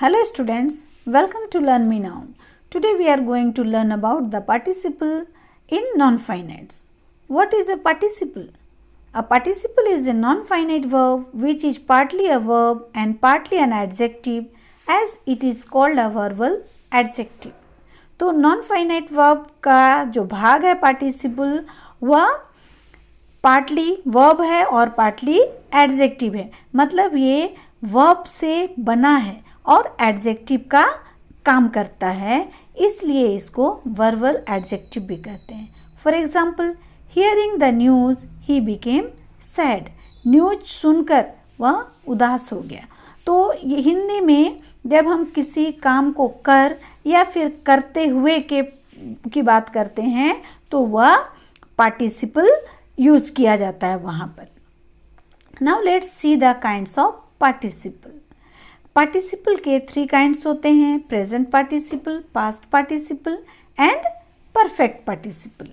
Hello students, welcome to Learn Me Noun. Today we are going to learn about the participle in non-finites. What is a participle? A participle is a non-finite verb which is partly a verb and partly an adjective as it is called a verbal adjective. तो non-finite verb का जो भाग है participle वह partly verb है और partly adjective है, मतलब ये वर्ब से बना है और एडजेक्टिव का काम करता है, इसलिए इसको वर्बल एडजेक्टिव भी कहते हैं. For example, hearing the news he became sad. News सुनकर वह उदास हो गया. तो ये हिंदी में जब हम किसी काम को कर या फिर करते हुए की बात करते हैं तो वह पार्टिसिपल यूज किया जाता है वहाँ पर. Now let's see the kinds of participle. Participle के 3 काइंड्स होते हैं: present participle, past participle and perfect participle.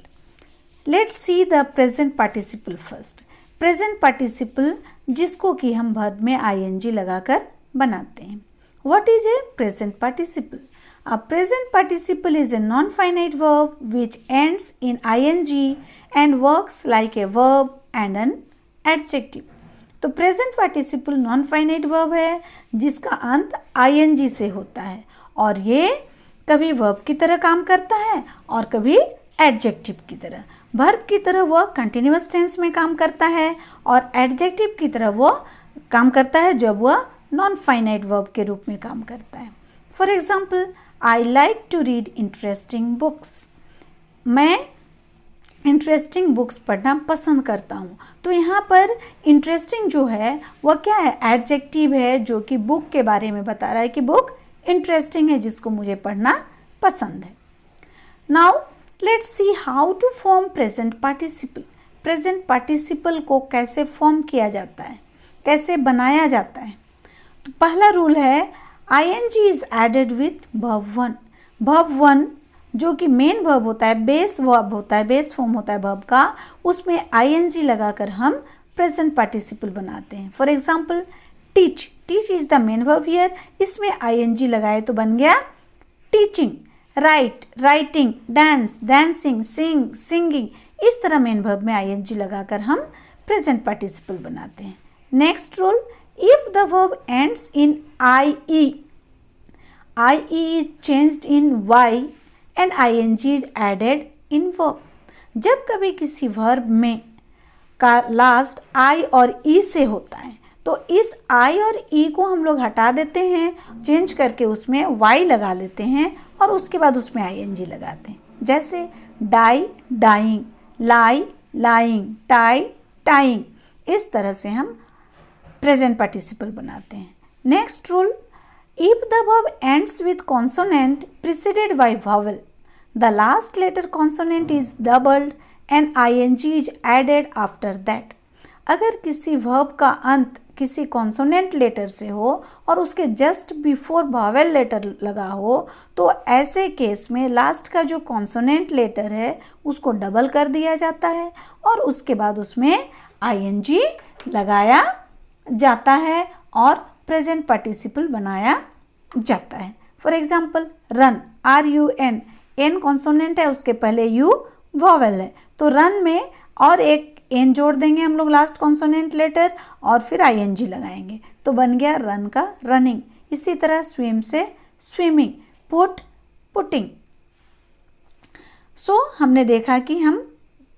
Let's see the present participle first. Present participle जिसको कि हम वर्ब में ing लगाकर बनाते हैं. What is a present participle? A present participle is a non-finite verb which ends in ing and works like a verb and an adjective. तो present participle non-finite verb है जिसका अंत ing से होता है और ये कभी verb की तरह काम करता है और कभी adjective की तरह. verb की तरह वह continuous tense में काम करता है और adjective की तरह वह काम करता है जब वह non-finite verb के रूप में काम करता है. For example, I like to read interesting books. मैं इंटरेस्टिंग बुक्स पढ़ना पसंद करता हूँ. तो यहाँ पर इंटरेस्टिंग जो है वह क्या है? एडजेक्टिव है जो कि बुक के बारे में बता रहा है कि बुक इंटरेस्टिंग है जिसको मुझे पढ़ना पसंद है. Now let's see how to form present participle. Present participle को कैसे फॉर्म किया जाता है, कैसे बनाया जाता है? तो पहला रूल है ing is added with verb 1. verb 1 जो कि मेन वर्ब होता है, बेस वर्ब होता है, बेस फॉर्म होता है वर्ब का, उसमें ing लगाकर हम प्रेजेंट पार्टिसिपल बनाते हैं. For example, teach. Teach is the main verb here. इसमें ing लगाए तो बन गया teaching. Write, writing. Dance, dancing. Sing, singing. इस तरह मेन वर्ब में ing लगाकर हम प्रेजेंट पार्टिसिपल बनाते हैं. Next rule, if the verb ends in ie is changed in y and ing is added in verb. जब कभी किसी verb में का लास्ट I और E से होता है तो इस I और E को हम लोग हटा देते हैं, चेंज करके उसमें y लगा लेते हैं और उसके बाद उसमें ing लगाते हैं. जैसे die, dying, lie, lying, tie, tying. इस तरह से हम प्रेजेंट पार्टिसिपल बनाते हैं. Next rule, if the verb ends with consonant preceded by vowel, the last letter consonant is doubled and ing is added after that. अगर किसी verb का अंत किसी कॉन्सोनेंट लेटर से हो और उसके जस्ट बिफोर वावल लेटर लगा हो तो ऐसे केस में लास्ट का जो कॉन्सोनेंट लेटर है उसको डबल कर दिया जाता है और उसके बाद उसमें ing लगाया जाता है और प्रेजेंट पार्टिसिपल बनाया जाता है. For example, run, RUN, N consonant है, उसके पहले यू वॉवेल है, तो रन में और एक एन जोड़ देंगे हम लोग लास्ट कॉन्सोनेंट लेटर और फिर ing लगाएंगे तो बन गया रन का रनिंग. इसी तरह स्विम से स्विमिंग, पुट, पुटिंग. सो हमने देखा कि हम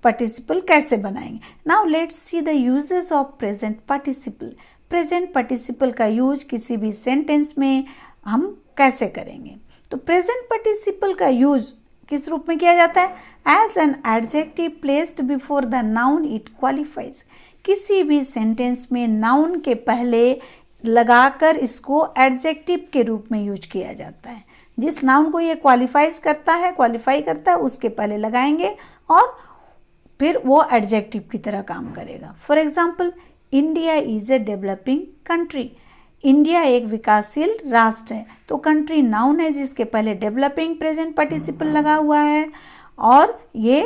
पार्टिसिपल कैसे बनाएंगे. Now let's see the uses of present participle. Present participle का यूज किसी भी सेंटेंस में हम कैसे करेंगे? तो प्रेजेंट पार्टिसिपल का यूज किस रूप में किया जाता है? As an adjective placed before the noun it qualifies. किसी भी सेंटेंस में नाउन के पहले लगाकर इसको एडजेक्टिव के रूप में यूज किया जाता है. जिस नाउन को ये क्वालिफाई करता है उसके पहले लगाएंगे और फिर वो एडजेक्टिव की तरह काम करेगा. For example, India is a developing country. India एक विकासशील राष्ट्र है, तो कंट्री नाउन है जिसके पहले डेवलपिंग प्रेजेंट पार्टिसिपल लगा हुआ है और ये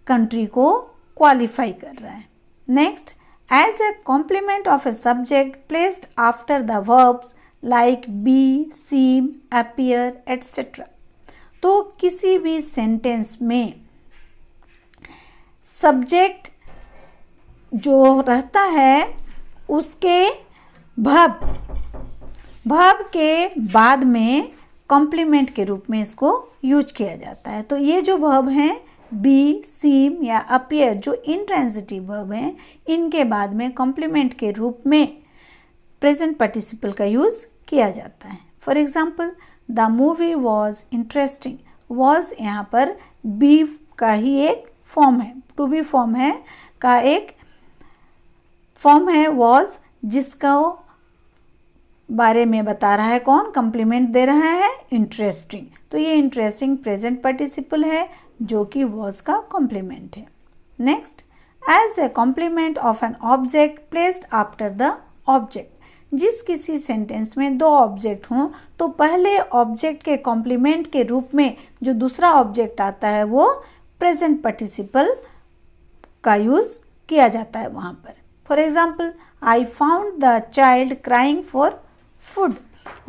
कंट्री को क्वालिफाई कर रहा है. Next, as a complement of a subject placed after the verbs like be, seem, appear etcetera. तो किसी भी सेंटेंस में सब्जेक्ट जो रहता है उसके वर्ब के बाद में कॉम्प्लीमेंट के रूप में इसको यूज किया जाता है। तो ये जो वर्ब हैं बी, सीम या अपीयर, जो इंट्रांजिटिव वर्ब हैं, इनके बाद में कॉम्प्लीमेंट के रूप में प्रेजेंट पार्टिसिपल का यूज किया जाता है। For example, the movie was interesting. Was यहाँ पर बी का ही एक फॉर्म है, टू बी फॉर्म है का एक फॉर्म है वॉज, जिसका बारे में बता रहा है कौन, कॉम्प्लीमेंट दे रहा है इंटरेस्टिंग। तो ये इंटरेस्टिंग प्रेजेंट पार्टिसिपल है जो कि वॉज का कॉम्प्लीमेंट है। Next, as a complement of an object placed after the object. जिस किसी सेंटेंस में दो ऑब्जेक्ट हों तो पहले ऑब्जेक्ट के कॉम्प्लीमेंट के रूप में जो दूसरा ऑब्जेक्ट आता है वो प्रेजेंट पार्टिसिपल का यूज किया जाता है वहाँ पर। For example, I found the child crying for food.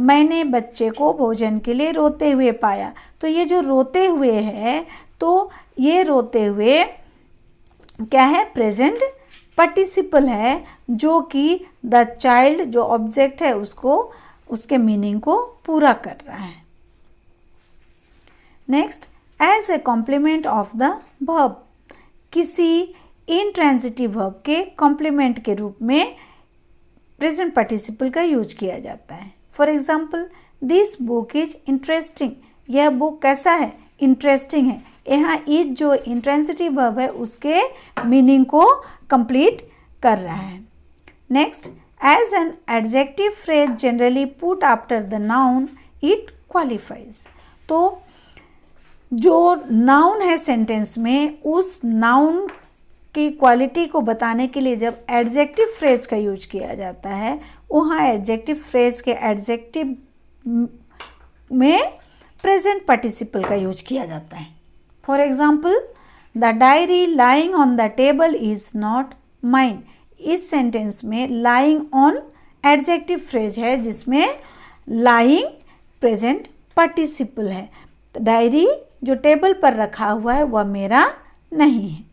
मैंने बच्चे को भोजन के लिए रोते हुए पाया। तो ये जो रोते हुए है, तो ये रोते हुए क्या है, प्रेजेंट पार्टिसिपल है, जो कि द चाइल्ड जो ऑब्जेक्ट है उसको, उसके मीनिंग को पूरा कर रहा है। Next, as a complement of the verb. किसी इंट्रांजिटिव वर्ब के कॉम्प्लीमेंट के रूप में प्रेजेंट पार्टिसिपल का यूज किया जाता है। For example, this book is interesting. यह बुक कैसा है, इंटरेस्टिंग है। यहाँ इज जो इंट्रांजिटिव वर्ब है उसके मीनिंग को कंप्लीट कर रहा है। Next, as an adjective phrase generally put after the noun it qualifies. तो जो नाउन है सेंटेंस में, उस नाउन की क्वालिटी को बताने के लिए जब एडजेक्टिव फ्रेज का यूज किया जाता है, वहाँ एडजेक्टिव फ्रेज के एडजेक्टिव में प्रेजेंट पार्टिसिपल का यूज किया जाता है। For example, the diary lying on the table is not mine. इस सेंटेंस में लाइंग ऑन एडजेक्टिव फ्रेज है जिसमें लाइंग प्रेजेंट पार्टिसिपल है। तो डायरी जो टेबल पर रखा हुआ है वह मेरा नहीं है।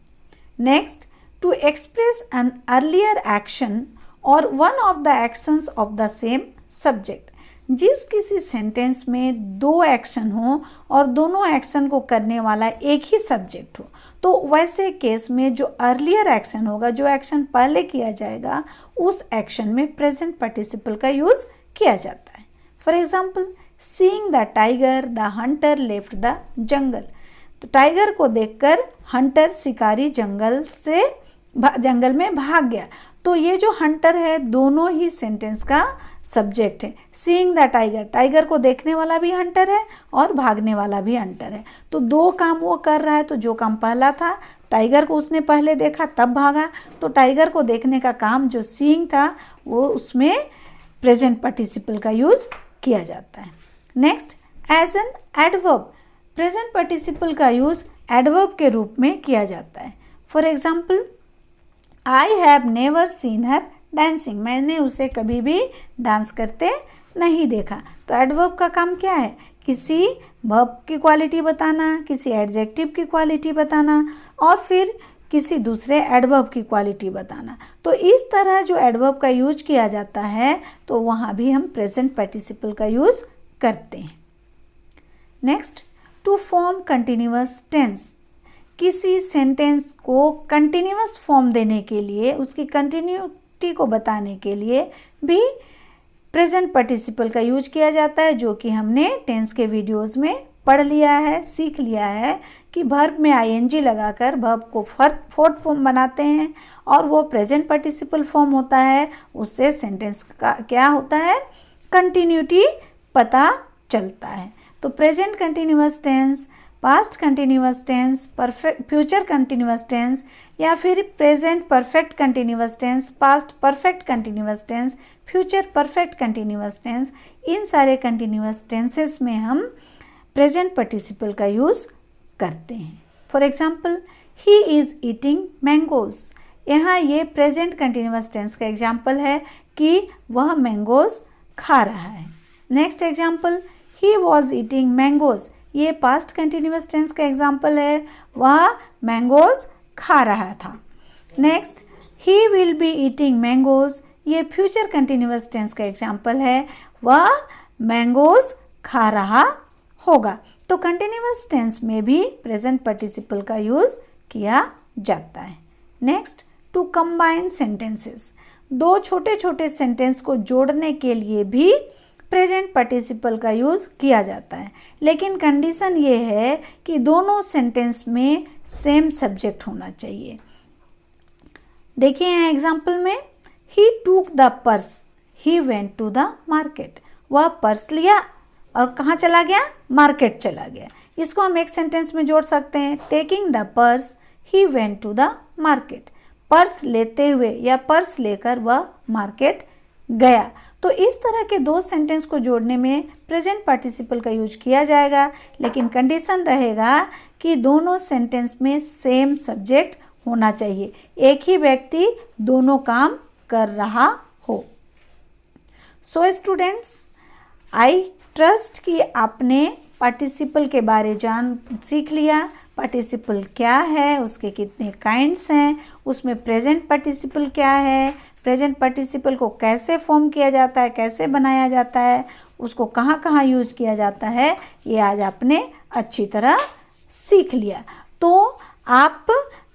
Next, to express an earlier action और one of the actions of the same subject. जिस किसी सेंटेंस में दो एक्शन हो और दोनों एक्शन को करने वाला एक ही सब्जेक्ट हो, तो वैसे केस में जो अर्लियर एक्शन होगा, जो एक्शन पहले किया जाएगा, उस एक्शन में प्रेजेंट पार्टिसिपल का यूज किया जाता है। For example, seeing the tiger the Hunter left the jungle. तो टाइगर को देखकर हंटर, शिकारी, जंगल में भाग गया। तो ये जो हंटर है दोनों ही सेंटेंस का सब्जेक्ट है। सीइंग द टाइगर, टाइगर को देखने वाला भी हंटर है और भागने वाला भी हंटर है। तो दो काम वो कर रहा है। तो जो काम पहला था, टाइगर को उसने पहले देखा तब भागा, तो टाइगर को देखने का काम जो सीइंग था वो उसमें प्रेजेंट पार्टिसिपल का यूज किया जाता है। Next, as an adverb. Present participle का यूज एडवर्ब के रूप में किया जाता है। For example, I have never seen her dancing. मैंने उसे कभी भी डांस करते नहीं देखा। तो एडवर्ब का काम क्या है, किसी वर्ब की क्वालिटी बताना, किसी एडजेक्टिव की क्वालिटी बताना और फिर किसी दूसरे एडवर्ब की क्वालिटी बताना। तो इस तरह जो एडवर्ब का यूज किया जाता है तो वहाँ भी हम प्रेजेंट पार्टिसिपल का यूज करते हैं। Next, to form continuous tense. किसी सेंटेंस को कंटिन्यूअस फॉर्म देने के लिए, उसकी कंटिन्यूटी को बताने के लिए भी प्रेजेंट पार्टिसिपल का यूज किया जाता है, जो कि हमने टेंस के वीडियोस में पढ़ लिया है, सीख लिया है कि वर्ब में आईएनजी लगाकर वर्ब को फोर्थ फॉर्म बनाते हैं और वो प्रेजेंट पार्टिसिपल फॉर्म होता है। उससे सेंटेंस का क्या होता है, कंटिन्यूटी पता चलता है। तो present continuous tense, past continuous tense, perfect future continuous tense या फिर present perfect continuous tense, past perfect continuous tense, future perfect continuous tense, इन सारे कंटिन्यूअस टेंसेस में हम प्रेजेंट पार्टिसिपल का यूज़ करते हैं। For example, he is eating mangoes. यहाँ ये प्रेजेंट कंटिन्यूअस टेंस का एग्जाम्पल है कि वह मैंगोज खा रहा है। Next example, he was eating mangoes, ये पास्ट कंटिन्यूस टेंस का एग्जाम्पल है, वह मैंगोज खा रहा था। Next, he will be eating mangoes, ये फ्यूचर कंटिन्यूस टेंस का एग्जाम्पल है, वह मैंगोज खा रहा होगा। तो कंटिन्यूस टेंस में भी प्रेजेंट पार्टिसिपल का यूज किया जाता है। नेक्स्ट, टू कंबाइन सेंटेंसेस, दो छोटे छोटे सेंटेंस को जोड़ने के लिए भी प्रेजेंट पार्टिसिपल का यूज किया जाता है, लेकिन कंडीशन ये है कि दोनों सेंटेंस में सेम सब्जेक्ट होना चाहिए। देखिए यहाँ एग्जाम्पल में, he took the purse, he went to the market, वह पर्स लिया और कहाँ चला गया, मार्केट चला गया। इसको हम एक सेंटेंस में जोड़ सकते हैं, taking the purse he went to the market, purse लेते हुए या पर्स लेकर वह मार्केट गया। तो इस तरह के दो सेंटेंस को जोड़ने में प्रेजेंट पार्टिसिपल का यूज किया जाएगा, लेकिन कंडीशन रहेगा कि दोनों सेंटेंस में सेम सब्जेक्ट होना चाहिए, एक ही व्यक्ति दोनों काम कर रहा हो। सो स्टूडेंट्स, आई ट्रस्ट कि आपने पार्टिसिपल के बारे सीख लिया। पार्टिसिपल क्या है, उसके कितने काइंड्स हैं, उसमें प्रेजेंट पार्टिसिपल क्या है, प्रेजेंट पार्टिसिपल को कैसे फॉर्म किया जाता है, कैसे बनाया जाता है, उसको कहाँ कहाँ यूज किया जाता है, ये आज आपने अच्छी तरह सीख लिया। तो आप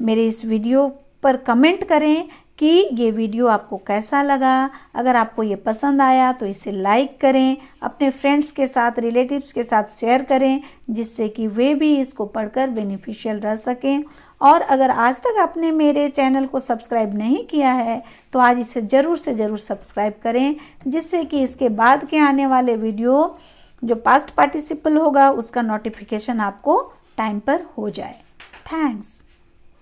मेरे इस वीडियो पर कमेंट करें कि ये वीडियो आपको कैसा लगा। अगर आपको ये पसंद आया तो इसे लाइक करें, अपने फ्रेंड्स के साथ, रिलेटिव्स के साथ शेयर करें, जिससे कि वे भी इसको पढ़कर बेनिफिशियल रह सकें। और अगर आज तक आपने मेरे चैनल को सब्सक्राइब नहीं किया है तो आज इसे ज़रूर से ज़रूर सब्सक्राइब करें, जिससे कि इसके बाद के आने वाले वीडियो जो पास्ट पार्टिसिपल होगा उसका नोटिफिकेशन आपको टाइम पर हो जाए। थैंक्स।